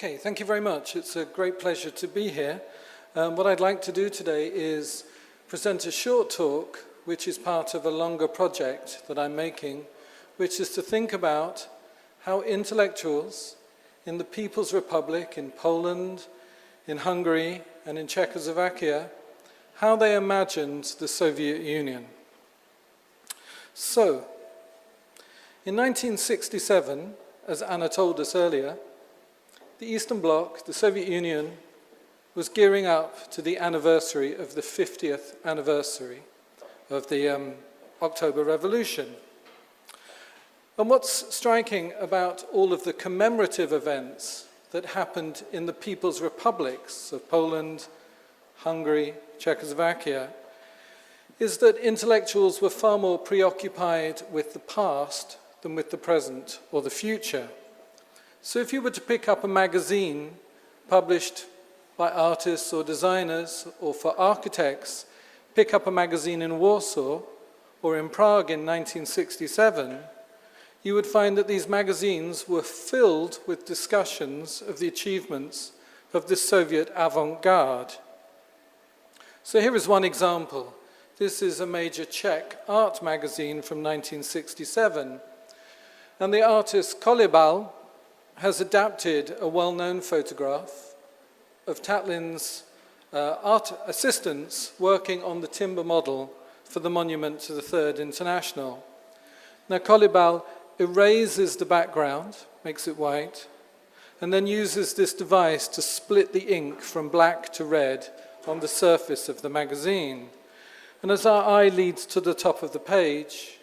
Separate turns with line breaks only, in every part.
Okay, thank you very much. It's a great pleasure to be here. What I'd like to do today is present a short talk, which is part of a longer project that I'm making, which is to think about how intellectuals in the People's Republic, in Poland, in Hungary, and in Czechoslovakia, how they imagined the Soviet Union. So, in 1967, as Anna told us earlier, the Eastern Bloc, the Soviet Union, was gearing up to the anniversary of the 50th anniversary of the October Revolution. And what's striking about all of the commemorative events that happened in the People's Republics of Poland, Hungary, Czechoslovakia, is that intellectuals were far more preoccupied with the past than with the present or the future. So if you were to pick up a magazine published by artists or designers or for architects, pick up a magazine in Warsaw or in Prague in 1967, you would find that these magazines were filled with discussions of the achievements of the Soviet avant-garde. So here is one example. This is a major Czech art magazine from 1967, and the artist Crowley has adapted a well-known photograph of Tatlin's art assistants working on the timber model for the monument to the Third International. Now, Crowley erases the background, makes it white, and then uses this device to split the ink from black to red on the surface of the magazine. And as our eye leads to the top of the page,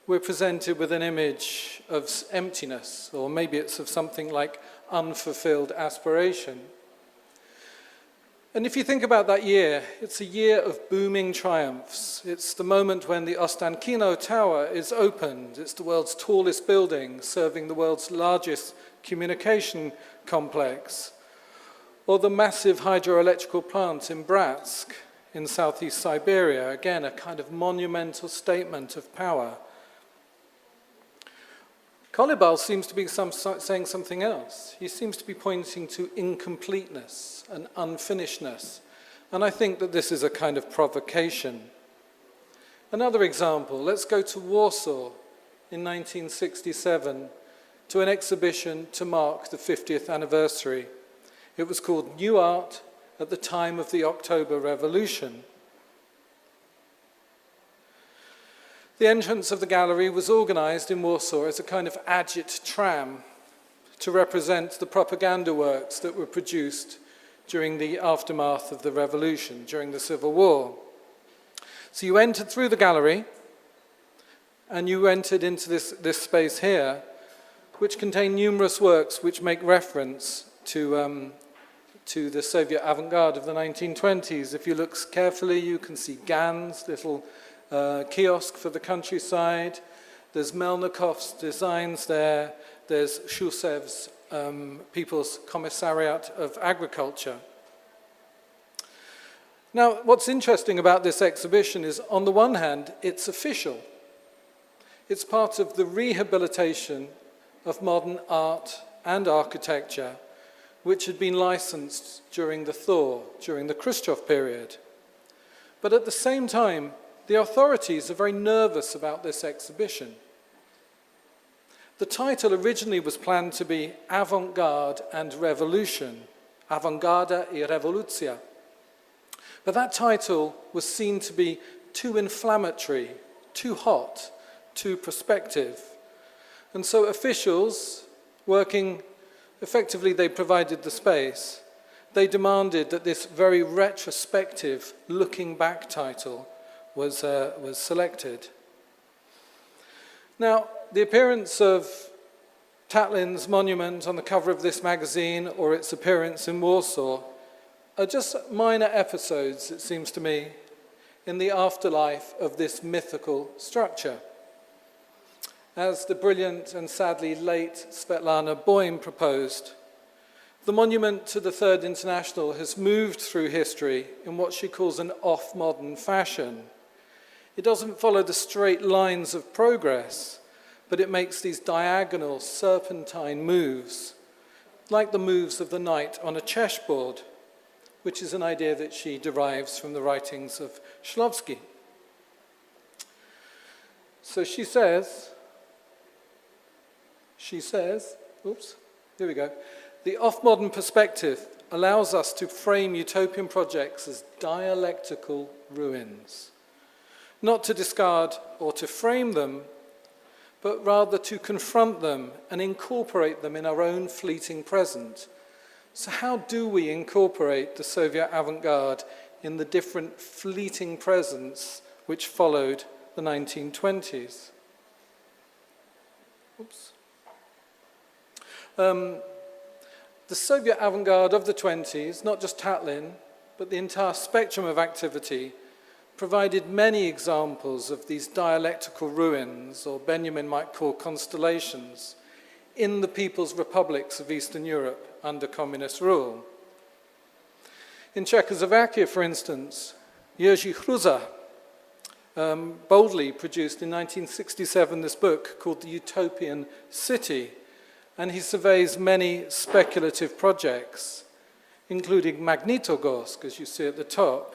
we're presented with an image of emptiness, or maybe it's of something like unfulfilled aspiration. And if you think about that year, it's a year of booming triumphs. It's the moment when the Ostankino Tower is opened. It's the world's tallest building, serving the world's largest communication complex. Or the massive hydroelectrical plant in Bratsk in southeast Siberia. Again, a kind of monumental statement of power. Crowley seems to be saying something else. He seems to be pointing to incompleteness and unfinishedness. And I think that this is a kind of provocation. Another example, let's go to Warsaw in 1967 to an exhibition to mark the 50th anniversary. It was called New Art at the Time of the October Revolution. The entrance of the gallery was organized in Warsaw as a kind of agit tram to represent the propaganda works that were produced during the aftermath of the revolution, during the Civil War. So you entered through the gallery, and you entered into this space here, which contained numerous works which make reference to the Soviet avant-garde of the 1920s. If you look carefully, you can see Gans, little kiosk for the countryside. There's Melnikov's designs there. There's Shusev's People's Commissariat of Agriculture. Now, what's interesting about this exhibition is, on the one hand, it's official. It's part of the rehabilitation of modern art and architecture, which had been licensed during the thaw, during the Khrushchev period. But at the same time, the authorities are very nervous about this exhibition. The title originally was planned to be Avant-Garde and Revolution, Avant-Garda I Revolucja. But that title was seen to be too inflammatory, too hot, too prospective. And so officials working, effectively they provided the space, they demanded that this very retrospective, looking back title was selected. Now, the appearance of Tatlin's monument on the cover of this magazine, or its appearance in Warsaw, are just minor episodes, it seems to me, in the afterlife of this mythical structure. As the brilliant and sadly late Svetlana Boym proposed, the monument to the Third International has moved through history in what she calls an off-modern fashion. It doesn't follow the straight lines of progress, but it makes these diagonal serpentine moves like the moves of the knight on a chessboard, which is an idea that she derives from the writings of Shklovsky. So she says, oops, here we go. The off-modern perspective allows us to frame utopian projects as dialectical ruins, not to discard or to frame them, but rather to confront them and incorporate them in our own fleeting present. So how do we incorporate the Soviet avant-garde in the different fleeting presents which followed the 1920s? Oops. The Soviet avant-garde of the 20s, not just Tatlin, but the entire spectrum of activity, provided many examples of these dialectical ruins, or Benjamin might call constellations, in the people's republics of Eastern Europe under communist rule. In Czechoslovakia, for instance, Jerzy Hruza boldly produced in 1967 this book called The Utopian City, and he surveys many speculative projects, including Magnitogorsk, as you see at the top,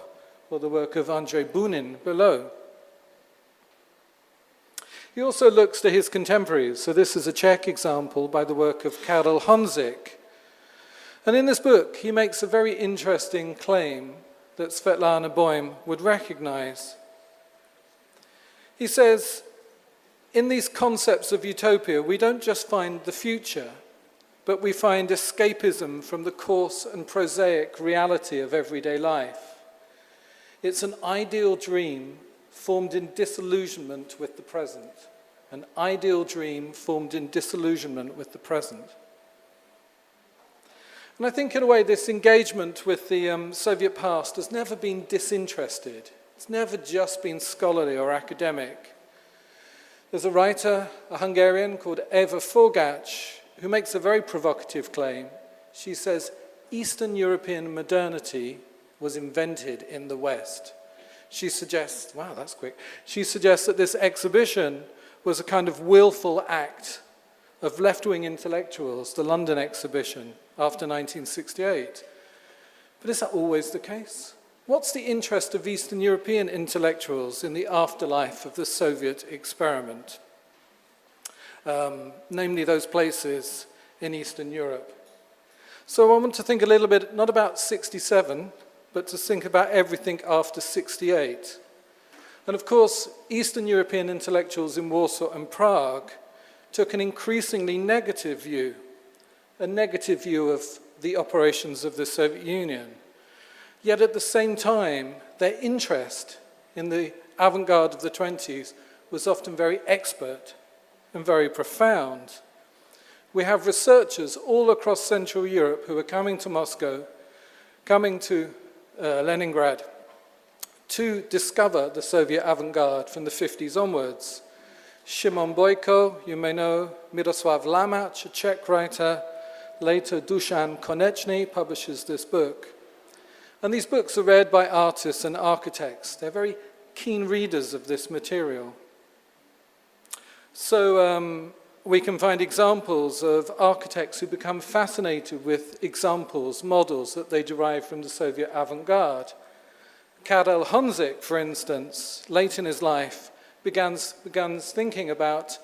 or the work of Andrei Bunin below. He also looks to his contemporaries. So this is a Czech example by the work of Cadell Honzik. And in this book, he makes a very interesting claim that Svetlana Boym would recognize. He says, in these concepts of utopia, we don't just find the future, but we find escapism from the coarse and prosaic reality of everyday life. It's an ideal dream formed in disillusionment with the present. An ideal dream formed in disillusionment with the present. And I think in a way this engagement with the Soviet past has never been disinterested. It's never just been scholarly or academic. There's a writer, a Hungarian called Eva Forgács, who makes a very provocative claim. She says, Eastern European modernity was invented in the West. She suggests, wow, that's quick. She suggests that this exhibition was a kind of willful act of left-wing intellectuals, the London exhibition after 1968. But is that always the case? What's the interest of Eastern European intellectuals in the afterlife of the Soviet experiment? Namely those places in Eastern Europe. So I want to think a little bit, not about 67, but to think about everything after 68. And of course, Eastern European intellectuals in Warsaw and Prague took an increasingly negative view, a negative view of the operations of the Soviet Union. Yet at the same time, their interest in the avant-garde of the 20s was often very expert and very profound. We have researchers all across Central Europe who are coming to Moscow, coming to Leningrad, to discover the Soviet avant-garde from the 50s onwards. Shimon Boyko, you may know, Miroslav Lamach, a Czech writer, later Dusan Konechny publishes this book. And these books are read by artists and architects. They're very keen readers of this material. So we can find examples of architects who become fascinated with examples, models that they derive from the Soviet avant-garde. Cadell Honzik, for instance, late in his life, begins thinking about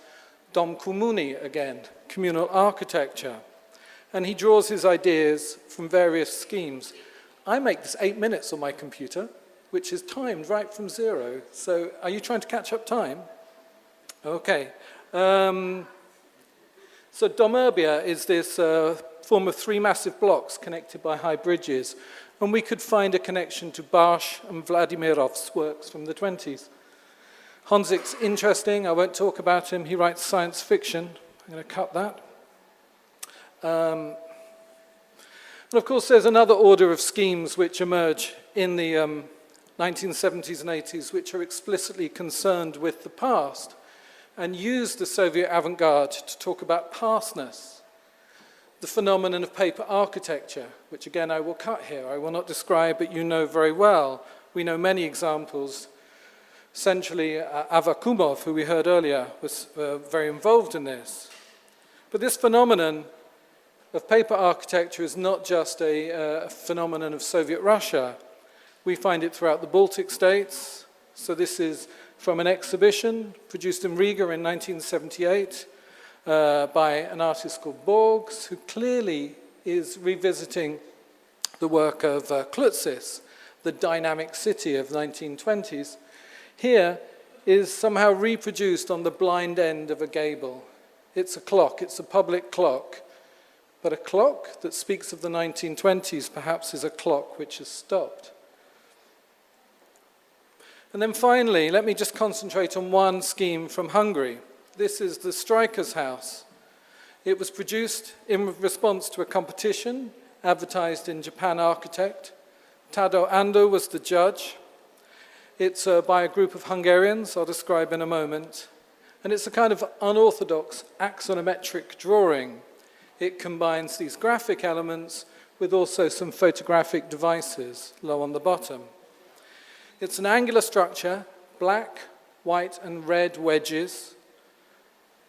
dom comuni again, communal architecture. And he draws his ideas from various schemes. I make this 8 minutes on my computer, which is timed right from 0. So are you trying to catch up time? Okay. So Domerbia is this form of 3 massive blocks connected by high bridges. And we could find a connection to Barsh and Vladimirov's works from the 20s. Honzik's interesting. I won't talk about him. He writes science fiction. I'm going to cut that. And of course, there's another order of schemes which emerge in the 1970s and 80s, which are explicitly concerned with the past and use the Soviet avant-garde to talk about pastness, the phenomenon of paper architecture, which again I will cut here. I will not describe, but you know very well. We know many examples. Essentially, Avakumov, who we heard earlier, was very involved in this. But this phenomenon of paper architecture is not just a phenomenon of Soviet Russia. We find it throughout the Baltic states. So this is from an exhibition produced in Riga in 1978 by an artist called Borgs, who clearly is revisiting the work of Klutzis, the dynamic city of 1920s. Here is somehow reproduced on the blind end of a gable. It's a clock, it's a public clock, but a clock that speaks of the 1920s perhaps is a clock which has stopped. And then finally, let me just concentrate on one scheme from Hungary. This is the Striker's House. It was produced in response to a competition advertised in Japan Architect. Tadó Andor was the judge. It's by a group of Hungarians, I'll describe in a moment. And it's a kind of unorthodox axonometric drawing. It combines these graphic elements with also some photographic devices low on the bottom. It's an angular structure, black, white, and red wedges,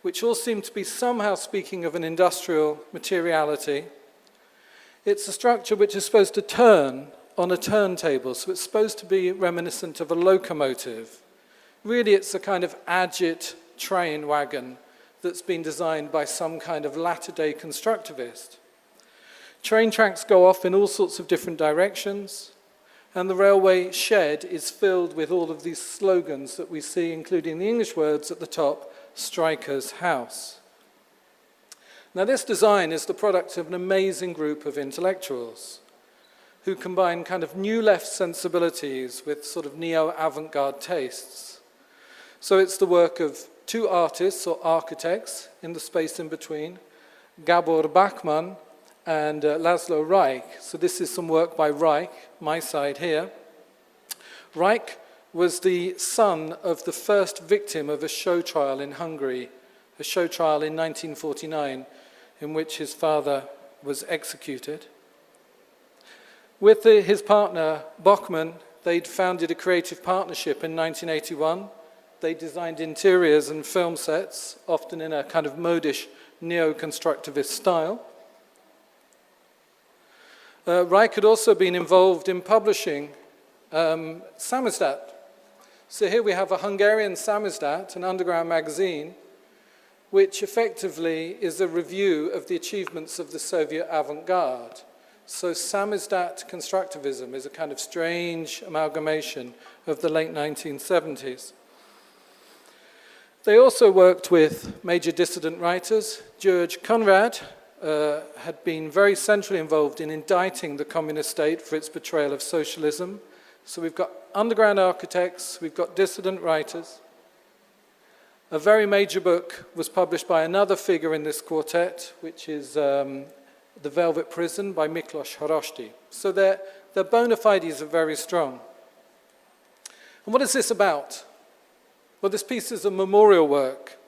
which all seem to be somehow speaking of an industrial materiality. It's a structure which is supposed to turn on a turntable, so it's supposed to be reminiscent of a locomotive. Really, it's a kind of agit train wagon that's been designed by some kind of latter-day constructivist. Train tracks go off in all sorts of different directions, and the railway shed is filled with all of these slogans that we see, including the English words at the top, Striker's House. Now, this design is the product of an amazing group of intellectuals who combine kind of new left sensibilities with sort of neo-avant-garde tastes. So it's the work of two artists or architects in the space in between, Gábor Bachmann and László Reich. So this is some work by Reich, my side here. Reich was the son of the first victim of a show trial in Hungary, a show trial in 1949, in which his father was executed. With his partner, Bachmann, they'd founded a creative partnership in 1981. They designed interiors and film sets, often in a kind of modish neo-constructivist style. Reich had also been involved in publishing samizdat. So here we have a Hungarian samizdat, an underground magazine, which effectively is a review of the achievements of the Soviet avant-garde. So samizdat constructivism is a kind of strange amalgamation of the late 1970s. They also worked with major dissident writers. George Conrad had been very centrally involved in indicting the communist state for its betrayal of socialism. So we've got underground architects, we've got dissident writers. A very major book was published by another figure in this quartet, which is The Velvet Prison by Miklos Horoszty. So their bona fides are very strong. And what is this about? Well, this piece is a memorial work.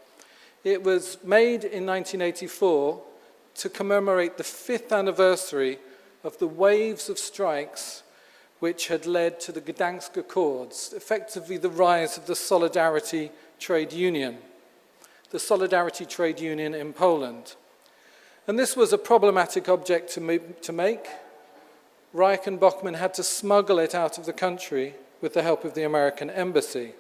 It was made in 1984 to commemorate the 5th anniversary of the waves of strikes which had led to the Gdansk Accords, effectively the rise of the Solidarity Trade Union, the Solidarity Trade Union in Poland. And this was a problematic object to make. Reich and Bachmann had to smuggle it out of the country with the help of the American embassy.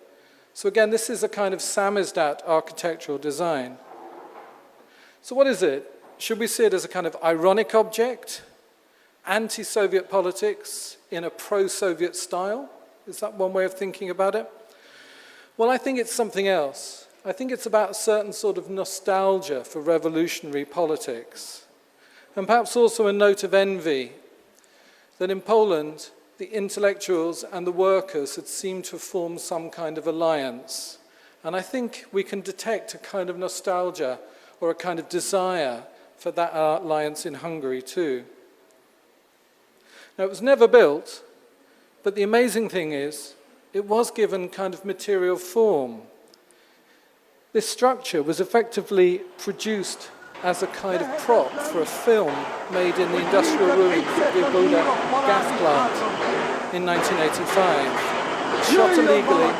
So again, this is a kind of samizdat architectural design. So what is it? Should we see it as a kind of ironic object? Anti-Soviet politics in a pro-Soviet style? Is that one way of thinking about it? Well, I think it's something else. I think it's about a certain sort of nostalgia for revolutionary politics. And perhaps also a note of envy that in Poland, the intellectuals and the workers had seemed to form some kind of alliance. And I think we can detect a kind of nostalgia or a kind of desire for that alliance in Hungary too. Now, it was never built, but the amazing thing is, it was given kind of material form. This structure was effectively produced as a kind of prop for a film made in the industrial ruins of the Buda gas plant in 1985. It's shot illegally.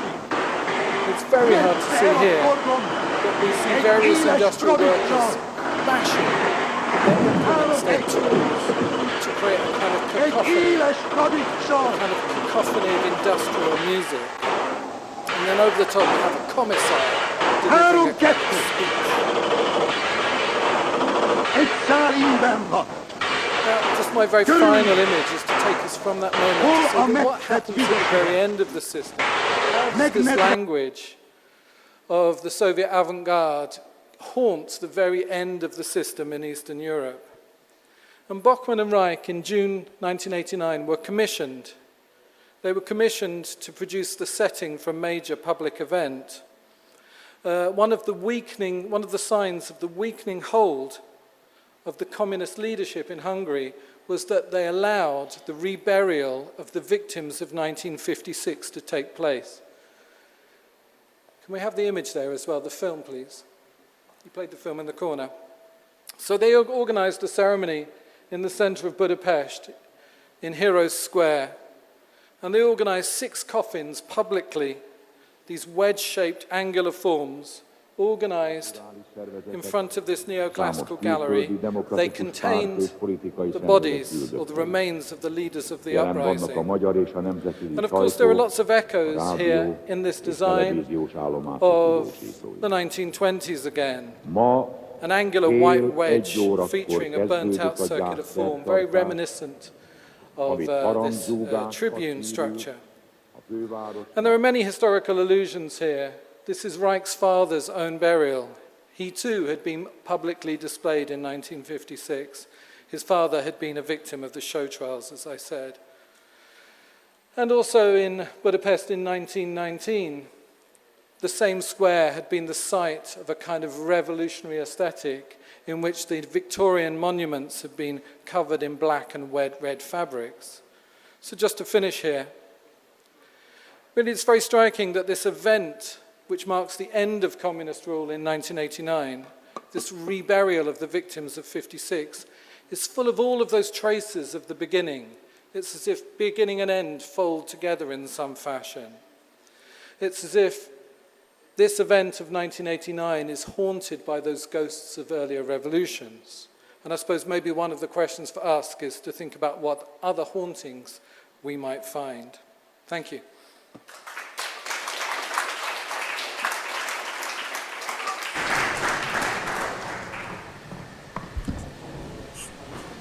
It's very hard to see here, but we see various industrial workers bashing their implements, their tools to create a kind of cacophony of industrial music. And then over the top we have a commissar delivering a kind of speech. Now, just my very final image is to take us from that moment to see that what happens at the very end of the system. How does this language of the Soviet avant-garde haunts the very end of the system in Eastern Europe? And Bachmann and Reich in June 1989 were commissioned. They were commissioned to produce the setting for a major public event. One of the signs of the weakening hold of the communist leadership in Hungary was that they allowed the reburial of the victims of 1956 to take place. Can we have the image there as well, the film, please? You played the film in the corner. So they organized a ceremony in the center of Budapest, in Heroes Square, and they organized 6 coffins publicly, these wedge-shaped angular forms, organized in front of this neoclassical gallery. They contained the bodies or the remains of the leaders of the uprising. And of course there are lots of echoes here in this design of the 1920s again. An angular white wedge featuring a burnt-out circular form, very reminiscent of this tribune structure. And there are many historical allusions here. This is Reich's father's own burial. He too had been publicly displayed in 1956. His father had been a victim of the show trials, as I said. And also in Budapest in 1919, the same square had been the site of a kind of revolutionary aesthetic in which the Victorian monuments had been covered in black and red fabrics. So just to finish here, really it's very striking that this event, which marks the end of communist rule in 1989, this reburial of the victims of 56, is full of all of those traces of the beginning. It's as if beginning and end fold together in some fashion. It's as if this event of 1989 is haunted by those ghosts of earlier revolutions. And I suppose maybe one of the questions for us is to think about what other hauntings we might find. Thank you.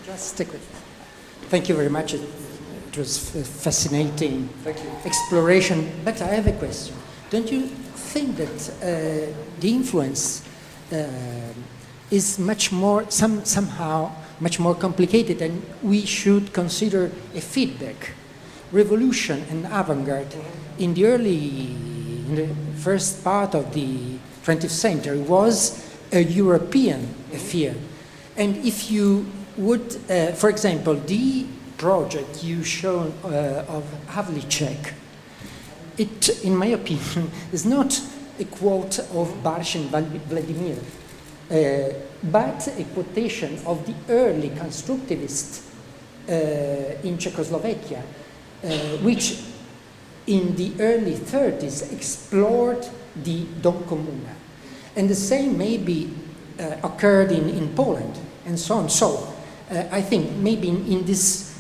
Just a quick. Thank you very much. It was fascinating exploration. But I have a question. Don't you think that the influence is much more, somehow much more complicated, and we should consider a feedback? Revolution and avant-garde in the first part of the 20th century was a European affair. And if you would, for example, the project you shown of Havlicek, it, in my opinion, is not a quote of Barsh and Vladimir, but a quotation of the early constructivists in Czechoslovakia, which in the early 30s explored the Dom Comuna. And the same maybe occurred in Poland, and so on. So I think maybe in this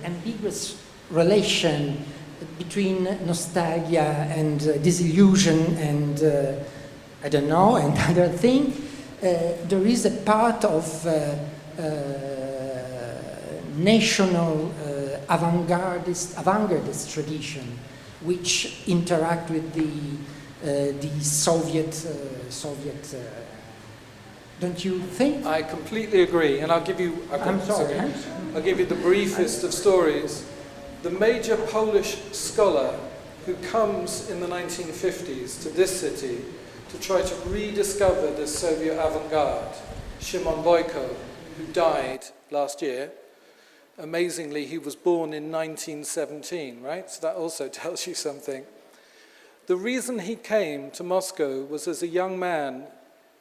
ambiguous relation between nostalgia and disillusion and I don't know, and other thing, there is a part of national avant-gardist tradition which interact with the Soviet. Don't you think?
I completely agree, and I'll give you. I'll give you the briefest of stories. The major Polish scholar who comes in the 1950s to this city to try to rediscover the Soviet avant-garde, Shimon Boyko, who died last year. Amazingly, he was born in 1917, right? So that also tells you something. The reason he came to Moscow was as a young man.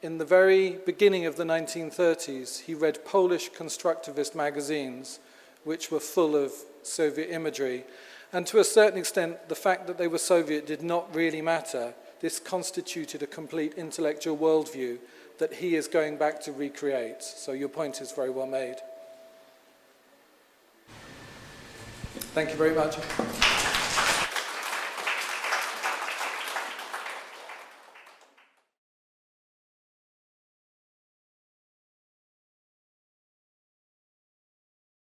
In the very beginning of the 1930s, he read Polish constructivist magazines, which were full of Soviet imagery. And to a certain extent, the fact that they were Soviet did not really matter. This constituted a complete intellectual worldview that he is going back to recreate. So your point is very well made. Thank you very much.